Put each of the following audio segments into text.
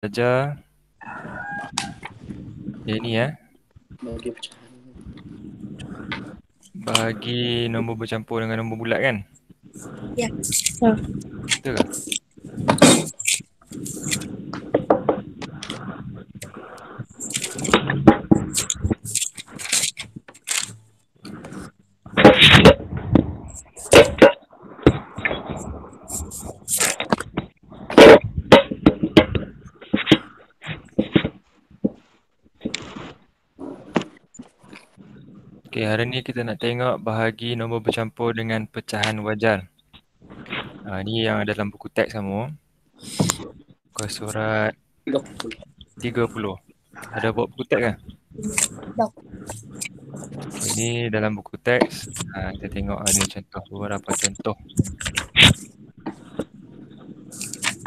saja. Ini ya. Bagi pecahan. Bahagi nombor bercampur dengan nombor bulat kan? Ya. Betul ke? Okey, hari ni kita nak tengok bahagi nombor bercampur dengan pecahan wajar. Ni yang dalam buku teks kamu. Muka surat 30. Ada buat buku teks kan? Tak. Okay, ni dalam buku teks. Kita tengok ni contoh, beberapa contoh.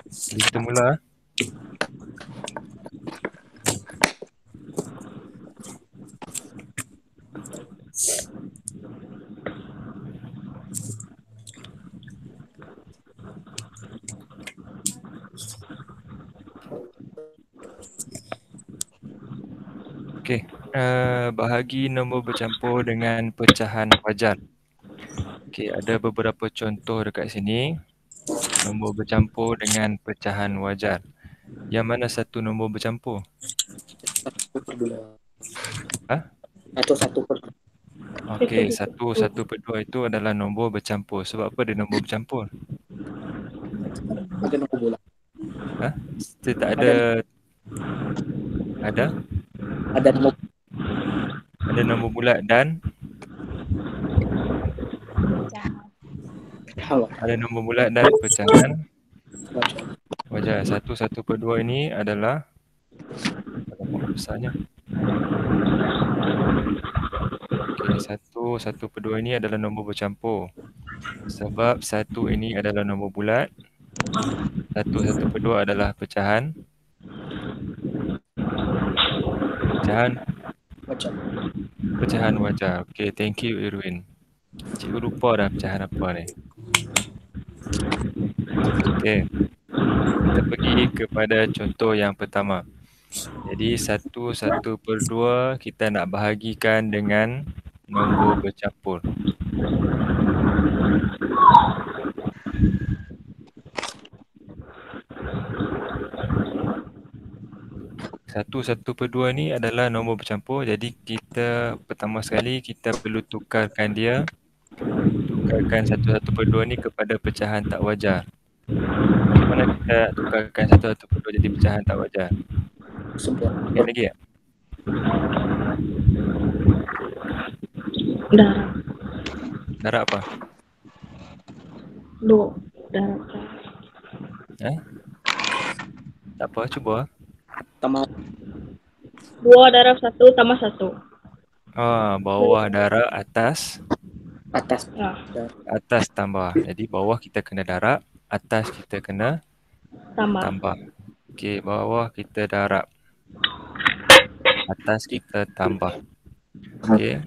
Jadi kita mula. Okey, bahagi nombor bercampur dengan pecahan wajar. Okey, ada beberapa contoh dekat sini. Nombor bercampur dengan pecahan wajar. Yang mana satu nombor bercampur? 1/2. Ha? Atau 1/2. Okey, 1/2 itu adalah nombor bercampur. Sebab apa dia nombor bercampur? Ada nombor bulat. Dia tak ada. Ada? Ada nombor bulat dan ada nombor bulat dan pecahan wajar. 1/2 ini adalah besarnya. Okey, 1/2 ini adalah nombor bercampur. Sebab 1 ini adalah nombor bulat. 1/2 adalah pecahan. Pecahan wajar. Okey, thank you Irwin. Cikgu lupa dah pecahan apa ni. Okey. Kita pergi kepada contoh yang pertama. Jadi 1/2 kita nak bahagikan dengan nombor bercampur. Satu 1/2 ni adalah nombor bercampur. Jadi kita pertama sekali kita perlu tukarkan dia. Tukarkan 1/2 ni kepada pecahan tak wajar. Macam mana kita tukarkan 1/2 jadi pecahan tak wajar? Ingat lagi tak? Darab apa? Darab. Tak apa, cuba. Tambah 2 darab 1 tambah 1. Bawah darab, atas tambah. Jadi bawah kita kena darab, atas kita kena tambah. Okey, bawah kita darab, atas kita tambah. Okey.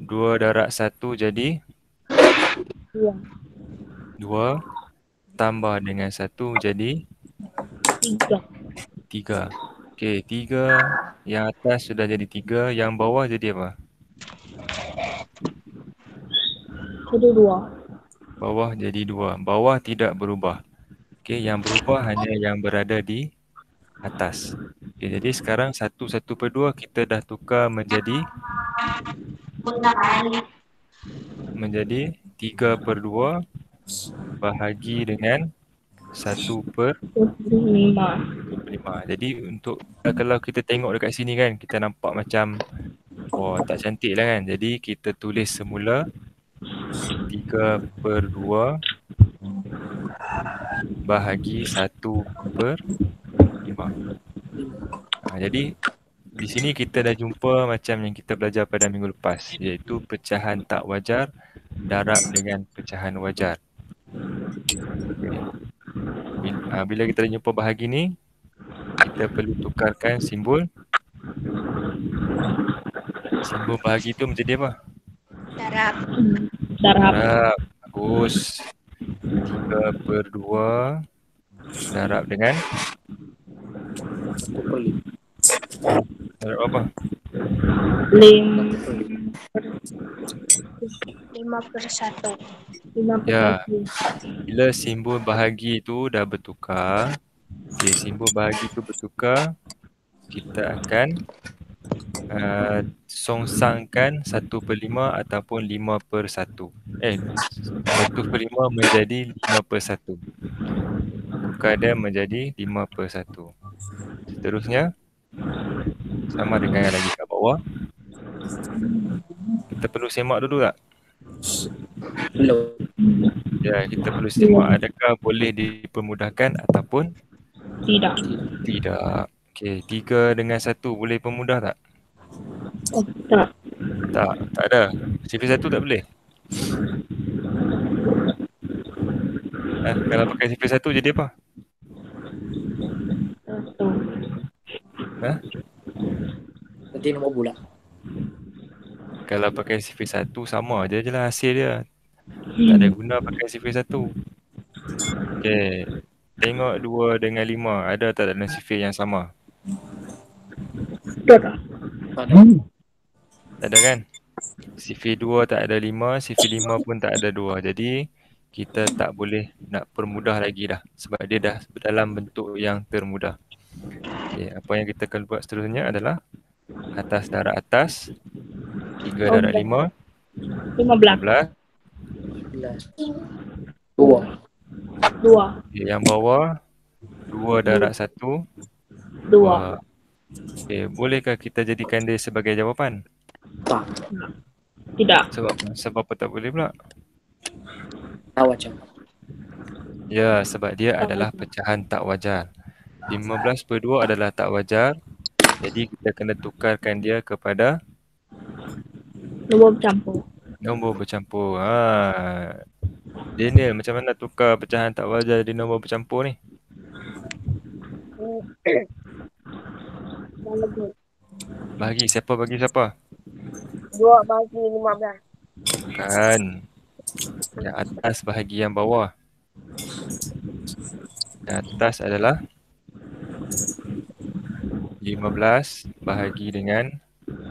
2 darab 1 jadi 2 tambah dengan 1 jadi 3. Okey, 3 yang atas sudah jadi 3, yang bawah jadi apa? Jadi 2. Bawah jadi 2. Bawah tidak berubah. Okey, yang berubah hanya yang berada di atas. Okey, jadi sekarang 1/2 kita dah tukar menjadi 3/2 bahagi dengan 1/5. Jadi untuk kalau kita tengok dekat sini kan, kita nampak macam tak cantik lah kan. Jadi kita tulis semula 3/2 bahagi 1/5. Jadi di sini kita dah jumpa macam yang kita belajar pada minggu lepas, iaitu pecahan tak wajar darab dengan pecahan wajar. Okay. Bila kita dah jumpa bahagi ni, kita perlu tukarkan simbol. Simbol bahagi tu menjadi apa? Darab. Bagus. 3/2 darab dengan 1/5. Darab apa? 5/1. 5/1. Ya, bila simbol bahagi tu dah bertukar, okay, simbol bahagi tu bertukar, kita akan songsangkan 1/5 ataupun 5/1. 1/5 menjadi 5/1. Tukar dia menjadi 5/1. Seterusnya, sama dengan lagi kat bawah. Kita perlu semak dulu tak? Belum. Ya, kita perlu semak adakah boleh dipermudahkan ataupun Tidak. tidak. Okey, 3 dengan 1 boleh permudah tak? Tak. Tak ada. Sifir 1 tak boleh? Kalau pakai sifir 1 jadi apa? 1. Nanti nombor bulat. Kalau pakai sifir 1 sama je lah hasil dia. Tak ada guna pakai sifir 1. Okey. Tengok 2 dengan 5. Ada tak dalam sifir yang sama? Tak. Ada. Tak ada kan? Sifir 2 tak ada 5, sifir 5 pun tak ada 2. Jadi kita tak boleh nak permudah lagi dah. Sebab dia dah dalam bentuk yang termudah. Okey, apa yang kita akan buat seterusnya adalah atas darab atas 3 darab 5 15. 11. 2. 2. Okay, yang bawah 2 darab 1 2. Okay, bolehkah kita jadikan dia sebagai jawapan? Tak. Tidak. Sebab apa tak boleh pula? Tak wajar. Ya, sebab dia adalah pecahan tak wajar. 15/2 adalah tak wajar. Jadi kita kena tukarkan dia kepada Nombor bercampur. nombor bercampur. Daniel, macam mana tukar pecahan tak wajar jadi nombor bercampur ni? Bagi siapa? 2 bagi 15. Bukan. Yang atas bahagi yang bawah. Yang atas adalah 15 bahagi dengan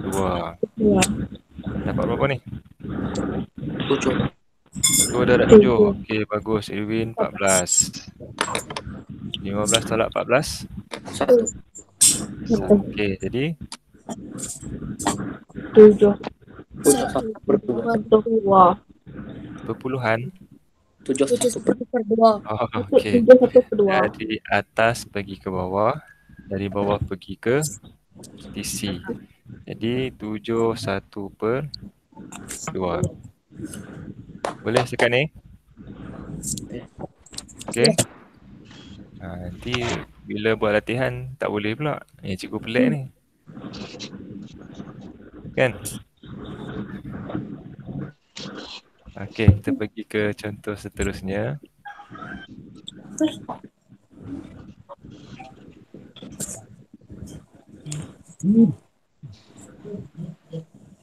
2. 2. Dapat berapa ni? 7. 2 darab 7. Okey, bagus. Irwin 14. 15 tolak 14. 1. Okey, jadi 7. 1/2. perpuluhan. 7 1/2. Oh, okey. 7/1/2. Dari atas pergi ke bawah, dari bawah pergi ke sisi. Jadi 7 1/2. Boleh sekat ni? Okey. Nanti bila buat latihan tak boleh pula. Cikgu pelik ni. Kan? Okey, kita pergi ke contoh seterusnya.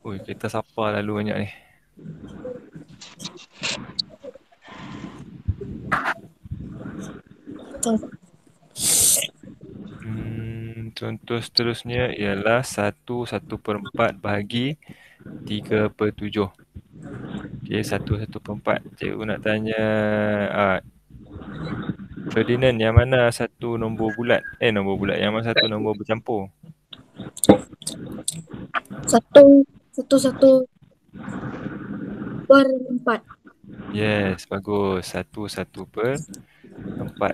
Ui, kereta siapa lalu banyak ni? Contoh seterusnya ialah 1/4 bahagi 3/7. Okey, 1/4. Cikgu nak tanya Ferdinand, yang mana satu nombor bulat? Nombor bulat. Yang mana satu nombor bercampur? 1/4. Yes, bagus. 1/4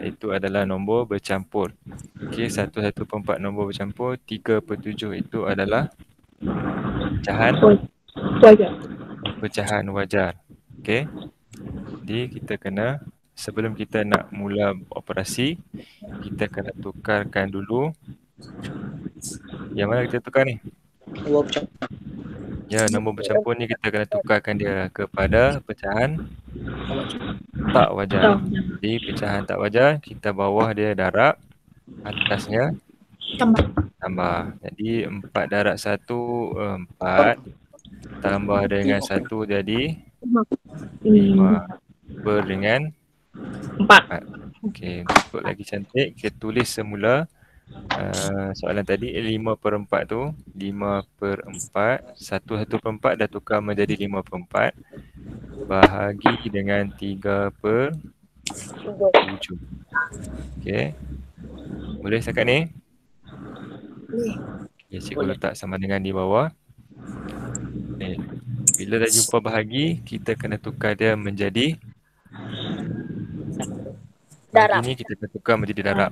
itu adalah nombor bercampur. Okey, 1/4 nombor bercampur. 3/7 itu adalah pecahan wajar. Okey. Jadi kita kena, sebelum kita nak mula operasi, kita kena tukarkan dulu. Yang mana kita tukar ni? Nombor bercampur. Ya, nombor bercampur ni kita kena tukarkan dia kepada pecahan tak wajar. Jadi pecahan tak wajar, kita bawah dia darab, atasnya tambah. Jadi 4 darab 1, 4. Tambah dengan 1 jadi 5. Per dengan 4. Okey, untuk lagi cantik, kita tulis semula Soalan tadi 5/4 tu 5/4 1/4 dah tukar menjadi 5/4 bahagi dengan 3/7. Okey. Boleh setakat ni? Okay, cikgu Boleh. letak sama dengan di bawah. Okay. Bila dah jumpa bahagi, kita kena tukar dia menjadi bahagi Darab. ni kita kena tukar menjadi darab.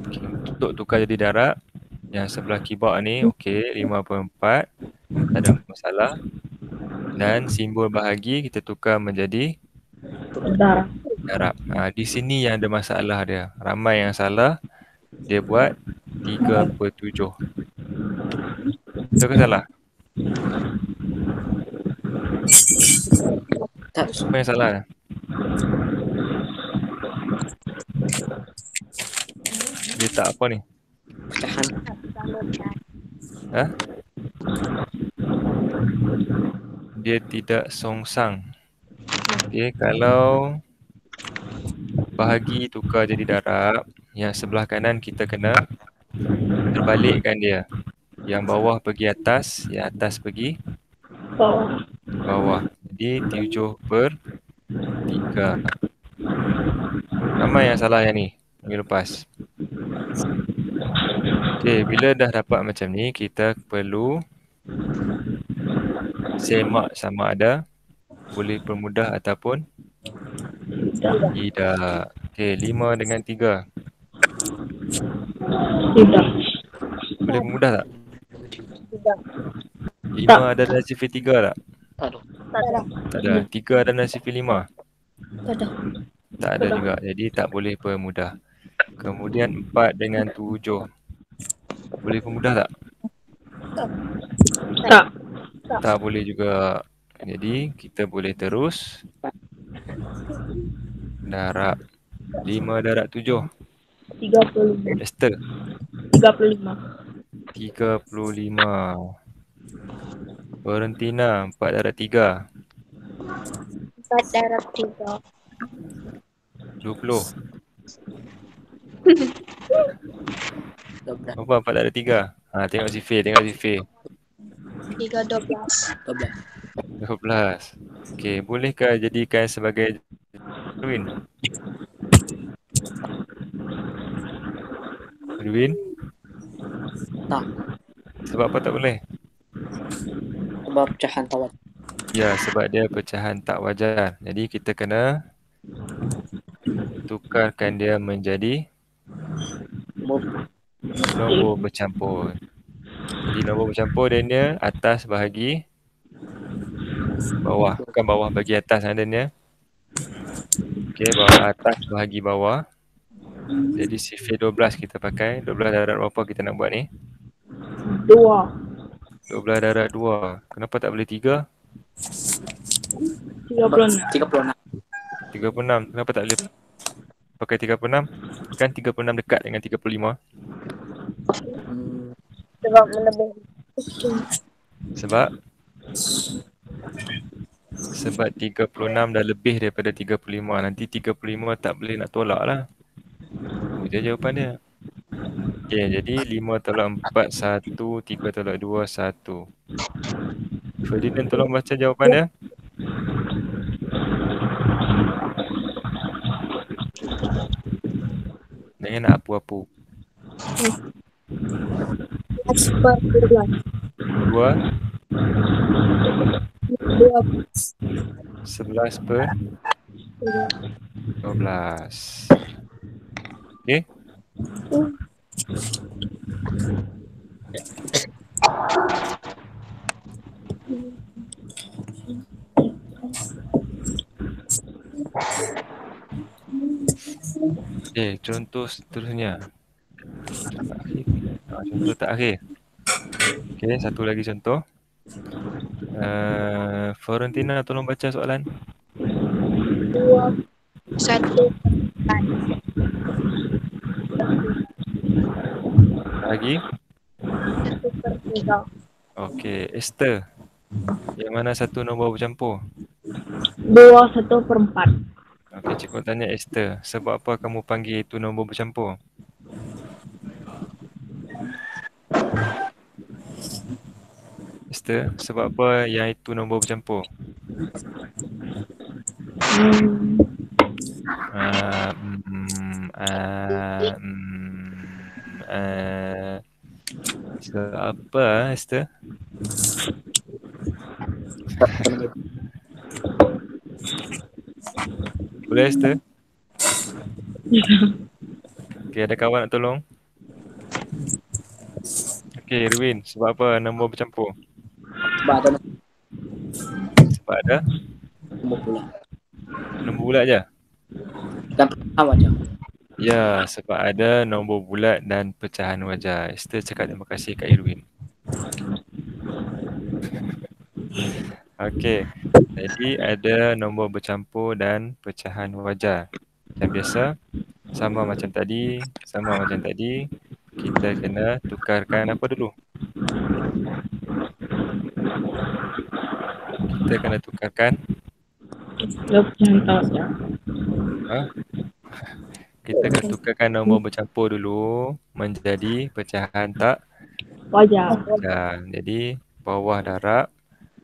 Okay, untuk tukar jadi darab, yang sebelah keyboard ni okey 5/4, tak ada masalah. Dan simbol bahagi kita tukar menjadi Darab. darab. Di sini yang ada masalah dia. Ramai yang salah. Dia buat 3/7. Betul ke salah? Tak, Apa yang salah? Dia tak apa ni? pecahan. Ha? Dia tidak songsang. Okey, kalau bahagi tukar jadi darab, yang sebelah kanan kita kena terbalikkan dia. Yang bawah pergi atas, yang atas pergi Bawah. bawah. Jadi 7/3. Ramai yang salah yang ni. Minggu lepas. Okey, bila dah dapat macam ni, kita perlu semak sama ada boleh permudah ataupun tidak. Okey, 5 dengan 3. Tidak. Boleh permudah tak? Tidak. 5 ada dalam sifir 3 tak? Tak ada. Tak ada. Tak ada. 3 ada dalam sifir 5? Tak ada. Tak ada juga. Jadi tak boleh permudah. Kemudian 4 dengan 7. Boleh permudah tak? Tak. Tak boleh juga. Jadi kita boleh terus darab 5 darab 7. 35. Esther 35. 35. Florentina 4 darab 3. 4 darab 3. 20. 12. Apa 4 darab 3? Tengok sifir, tengok sifir. 3 12. 12. 12. Okey, bolehkah jadikan sebagai Edwin? Edwin? Tak. Sebab apa tak boleh? Sebab pecahan tawar. Ya, sebab dia pecahan tak wajar. Jadi kita kena tukarkan dia menjadi nombor bercampur. Jadi nombor bercampur dia atas bahagi bawah. Bukan bawah bagi atas ada dia. Okey, bawah atas bahagi bawah. Jadi sifir 12 kita pakai. 12 darab berapa kita nak buat ni? 2. 12 darab 2. Kenapa tak boleh 3? 36. 36. 36. Kenapa tak boleh pakai 36? Kan 36 dekat dengan 35. Sebab melebihi. Sebab 36 dah lebih daripada 35. Nanti 35 tak boleh nak tolak lah. Itu je jawapan dia. Okay, jadi 5 tolak 4, 1. 3 tolak 2, 1. Ferdinand tolong baca jawapan dia. Jangan nak apu-apu. 12. 2, 11 per 12. Okay. Okay, contoh seterusnya. Contoh tak akhir. Okay, satu lagi contoh. Florentina tolong baca soalan. 2. 1. Lagi. 1/3. Okey, Esther. Yang mana satu nombor bercampur? 2 1/4. Okey, cikgu tanya Esther, sebab apa kamu panggil itu nombor bercampur? Esther? Sebab apa yang itu nombor bercampur? Ah, mm, ah, mm, ah. Sebab apa, Esther? Sebab bukan nombor. Boleh, Esther? Okay, ada kawan nak tolong? Okay, Irwin, sebab apa nombor bercampur? Sebab ada Sebab ada nombor bulat nombor bulat je? dan pecahan wajah. Ya, sebab ada nombor bulat dan pecahan wajah. Esther cakap terima kasih kat Irwin. Okey, jadi ada nombor bercampur dan pecahan wajah. Macam biasa, sama macam tadi, kita kena tukarkan apa dulu? Kita kena tukarkan Pecahan tak wajah. kita kena tukarkan nombor bercampur dulu menjadi pecahan tak Wajah. wajah. Jadi bawah darab,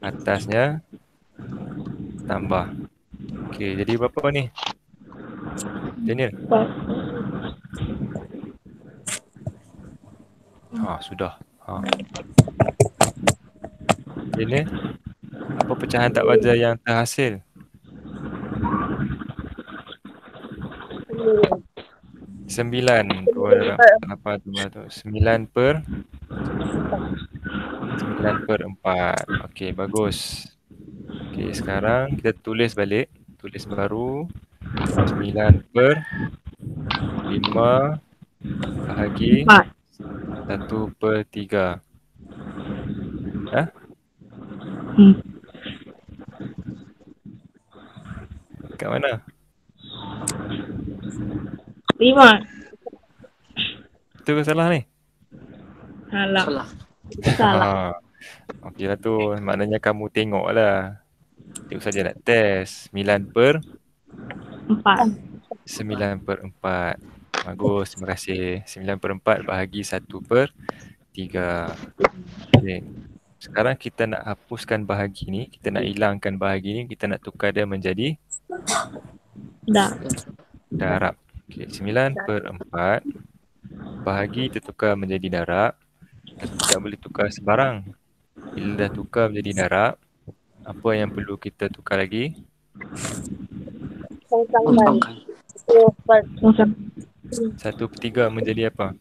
atasnya tambah. Okey, jadi berapa ni? Daniel? Sudah. Daniel, apa pecahan tak wajah yang terhasil? 9. 9 per 4. Okey, bagus. Okey, sekarang kita tulis balik. Tulis baru. 9 per 5 bahagi 1 per 3. Kat mana? 5. Betul ke salah ni? Salah. Salah. Salah. Okey lah tu. Maknanya kamu tengok lah. Tengok saja nak test. 9 per 4. 9 per 4. Bagus, terima kasih. 9 per 4 bahagi 1 per 3. Okay. Sekarang kita nak hapuskan bahagi ni. Kita nak hilangkan bahagi ni. Kita nak tukar dia menjadi darab. Okay. 9 per 4 bahagi tertukar menjadi darab. Tapi tak boleh tukar sembarang. Bila dah tukar menjadi darab, apa yang perlu kita tukar lagi? Kongkangkan. 1 per 3 menjadi apa?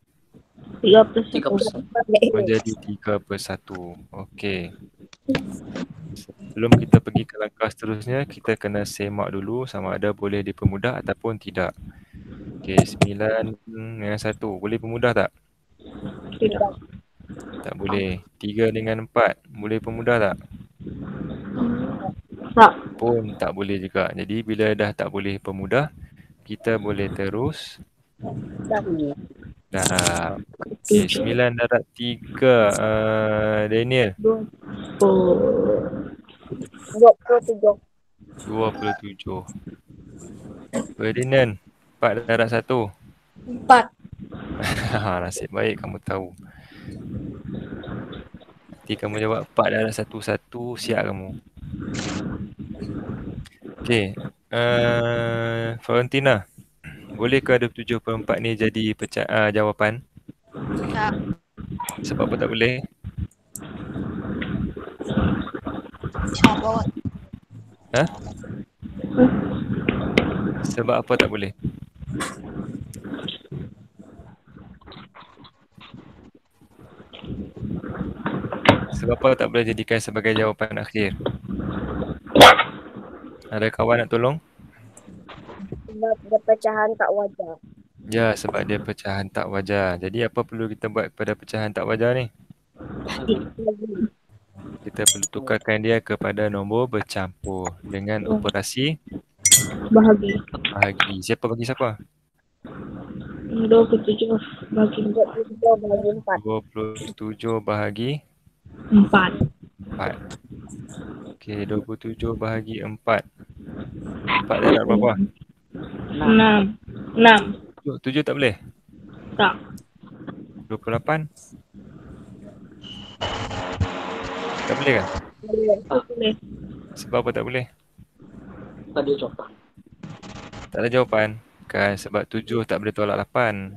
3%. Menjadi 3 per 1. Okey. Sebelum kita pergi ke langkah seterusnya, kita kena semak dulu sama ada boleh dipermudah ataupun tidak. Okey, 9 dengan 1. Boleh permudah tak? Tidak. Tak boleh. 3 dengan 4. Boleh permudah tak? Tak. Pun tak boleh juga. Jadi bila dah tak boleh permudah, kita boleh terus darab. Okey, 9 darab 3. Daniel. 27. 27. Ferdinand, 4 darab 1. 4. Nasib baik kamu tahu. Nanti kamu jawab 4 darab 1, siap kamu. Okey. Florentina, bolehkah 27 per 4 ni jadi jawapan? Tak. Sebab apa tak boleh? Sebab apa tak boleh? Sebab apa tak boleh jadikan sebagai jawapan akhir? Ada kawan nak tolong? Sebab dia pecahan tak wajar. Ya, sebab dia pecahan tak wajar. Jadi apa perlu kita buat pada pecahan tak wajar ni? Kita perlu tukarkan dia kepada nombor bercampur dengan operasi Bahagi. Siapa bagi siapa? 27 bagi 4. 27 bahagi 4. 4. Okey, 27 bahagi 4. 4 darab berapa? 6. 7 tak boleh? Tak. 28? Tak boleh kan? Boleh. Sebab apa tak boleh? Tadi jawapan. Tak ada jawapan. Kan sebab 7 tak boleh tolak 8.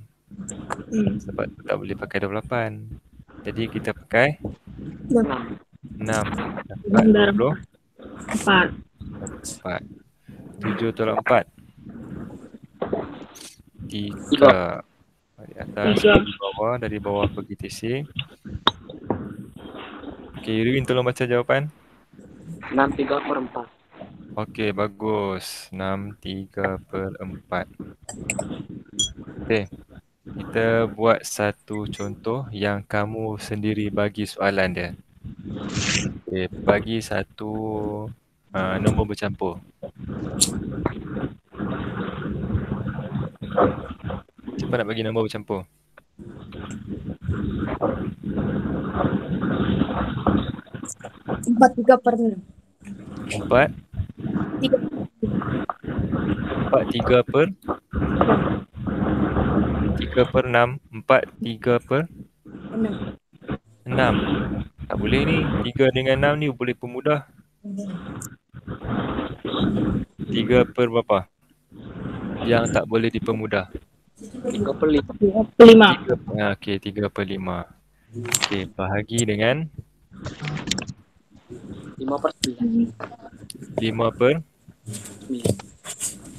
Sebab tu tak boleh pakai 28. Jadi kita pakai 6. 6. Dapat 24. 4. 7 tolak 4. 3. 3. Di atas, Tiga. di bawah. Dari bawah pergi TC. Okey, Irwin tolong baca jawapan. 6/3/4. Okey, bagus. 6/3/4. Okey. Kita buat satu contoh yang kamu sendiri bagi soalan dia. Okey, bagi satu nombor bercampur. Siapa nak bagi nombor bercampur? 4/3/6. 4 Tiga. 4/3/6. 4/3/6. Tak boleh ni. 3 dengan 6 ni boleh permudah. 3 per berapa? Yang tak boleh dipermudah. 3/5. 5. Okey, 3/5. Okey, bahagi dengan 5/9.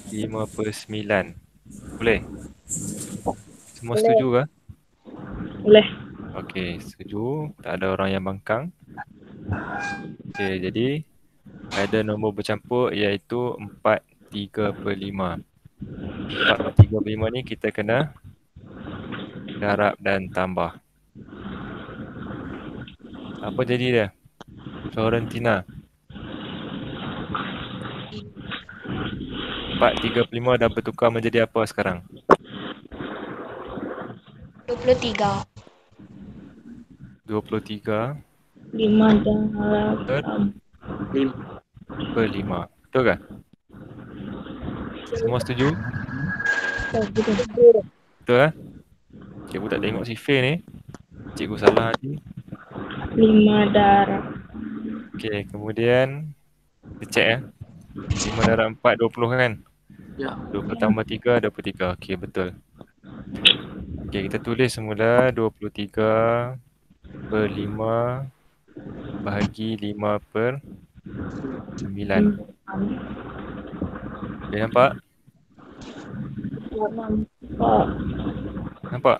5/9. Boleh? Semua Boleh. setuju ke? Boleh. Okey, setuju. Tak ada orang yang bangkang. Okey, jadi ada nombor bercampur iaitu 4/3/5. 4/3/5 ni kita kena darab dan tambah. Apa jadi dia? Florentina. 4/3/5 dah bertukar menjadi apa sekarang? 23. 23 5 darab per 5. Betul kan? Semua setuju? Betul kan? Cikgu tak tengok sifir ni. Cikgu salah tadi. 5 darab. Okey, kemudian kita check 5 darab 4, 20 kan? Ya. 20 tambah 3, 23. Okey, betul. Okey, kita tulis semula 23/5 bahagi 5/9. Boleh nampak? Nampak?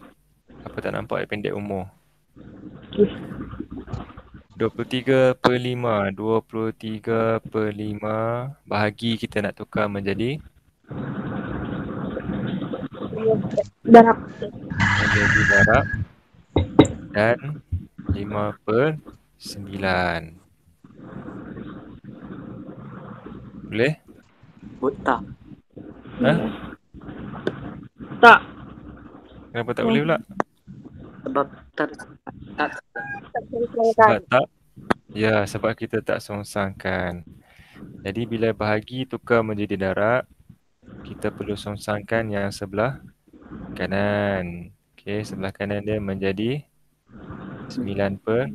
Apa tak nampak? Dia pendek umur. 23/5. 23/5 bahagi kita nak tukar menjadi Darab. dan 5/9. Boleh? Tak. Ha? Tak. Kenapa tak boleh pula? Sebab tak. Sebab tak? Ya, sebab kita tak songsangkan. Jadi bila bahagi tukar menjadi darab, kita perlu songsangkan yang sebelah kanan. Okey, sebelah kanan dia menjadi 9/5.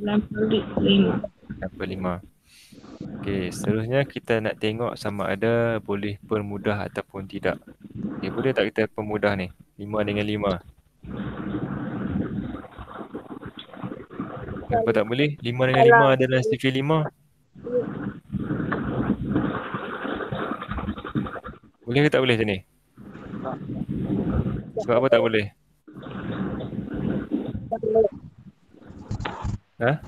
Okey, seterusnya kita nak tengok sama ada boleh permudah ataupun tidak. Okey, boleh tak kita permudah ni? 5 dengan 5. Kenapa tak boleh? 5 dengan 5 adalah sifir 5. Boleh ke tak boleh macam ni? Sebab apa tak boleh? Ha?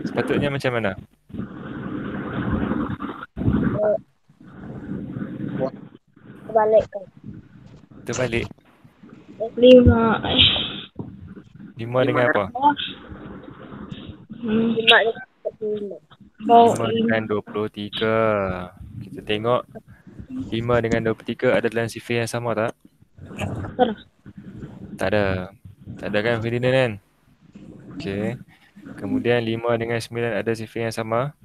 Sepatutnya macam mana? Balikkan. Terbalik. 5. 5 dengan apa? 5 dengan 45. 5 dengan 23. Kita tengok 5 dengan 23 ada dalam sifir yang sama tak? Tak ada. Tak ada kan Ferdinand kan? Okey. Kemudian 5 dengan 9 ada sifir yang sama?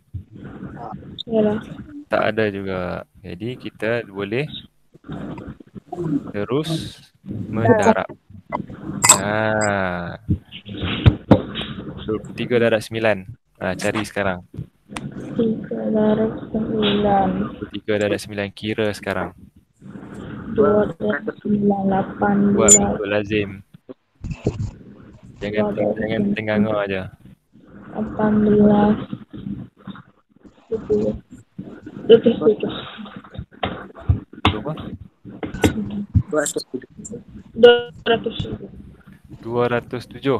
Tak ada juga. Jadi kita boleh terus mendarab. 23 darab 9. Cari sekarang. 3 darab 9. 23 darab 9. Kira sekarang. 2 darab 9, Buat 18. mengikut lazim. Jangan tengah-tengah aja. 18. 27. Berapa? 207. 207.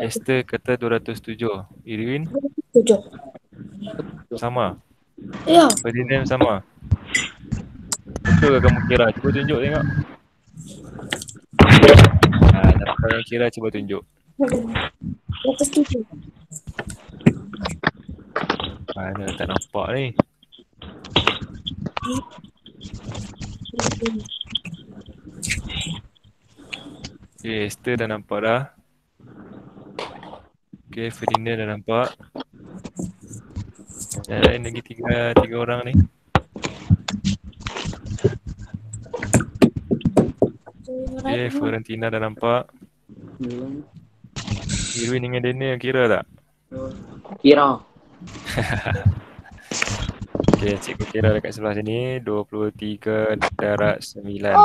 Esther kata 207. Irwin 7. sama. Ya. Ferdinand sama. Betul ke kamu kira? Cuba tunjuk tengok. Siapa yang kira cuba tunjuk. 207. Mana tak nampak ni. Okay, Esther dah nampak dah. Okay, Ferdinand dah nampak. Yang lain lagi tiga orang ni. Okay, Florentina dah nampak. Irwin dengan Daniel kira tak? Kira. Okay, cikgu kira dekat sebelah sini. 23 darab 9.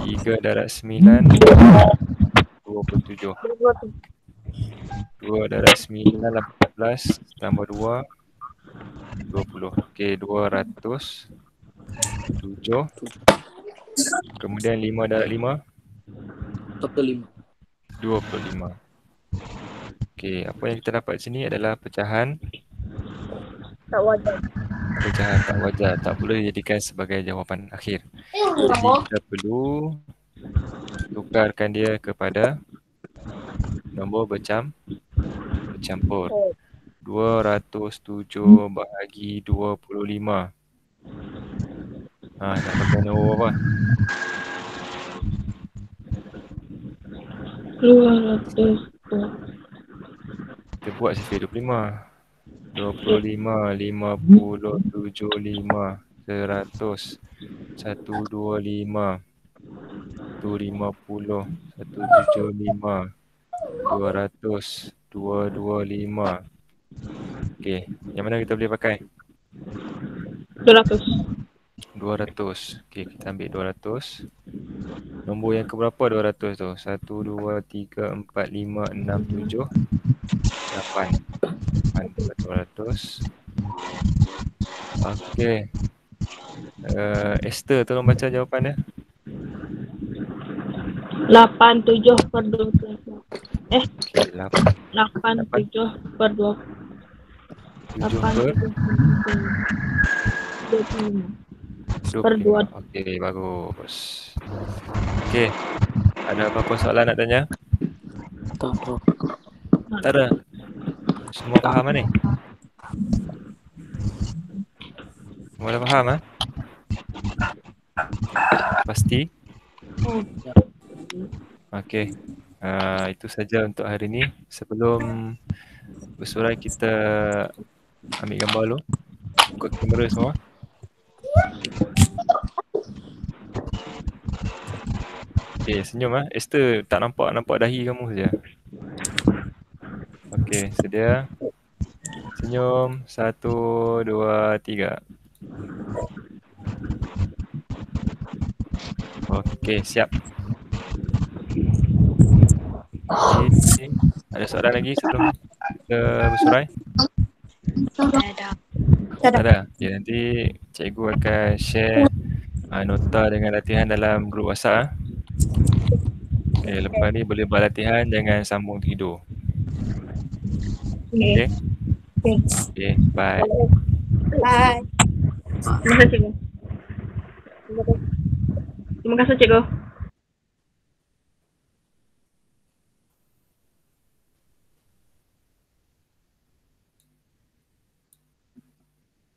3 darab 9. 27. 2 darab 9 14. Tambah 2. 20. Okay, 207. Kemudian 5 darab 5. 45. 25. Okay, apa yang kita dapat sini adalah pecahan Tak wajar. Pecahan tak wajar, tak boleh dijadikan sebagai jawapan akhir. Jadi kita perlu tukarkan dia kepada nombor bercampur. 207 bahagi 25. Nak pakai nombor apa? 200. Kita buat sikit 25. 25, 50, 75, 100, 125, 150, 175, 200, 225. Okey, yang mana kita boleh pakai? 200. 200. Okey, kita ambil 200. Nombor yang keberapa 200 tu? 1, 2, 3, 4, 5, 6, 7, 8. 200. Okey. Esther, tolong baca jawapan dia. 87 per 12. Okey, 87 per 2. 7 per 25. Per 2. Okey, bagus. Okey. Ada apa-apa soalan nak tanya? Tak apa. Tak ada. Semua faham kan ni? Semua dah faham Pasti? Okey. Itu saja untuk hari ni. Sebelum bersurai kita ambil gambar dulu. Ikut kamera semua. Okey, senyum Esther, tak nampak dahi kamu saja. Okey, sedia. Senyum. 1, 2, 3. Okey, siap. Okay. Ada soalan lagi sebelum kita bersurai? Tak ada. Ya, nanti cikgu akan share nota dengan latihan dalam grup WhatsApp. Okay, lepas ni boleh buat latihan, jangan sambung tidur. Okay? Okay, bye. Bye. Terima kasih, cikgu. Terima kasih, cikgu.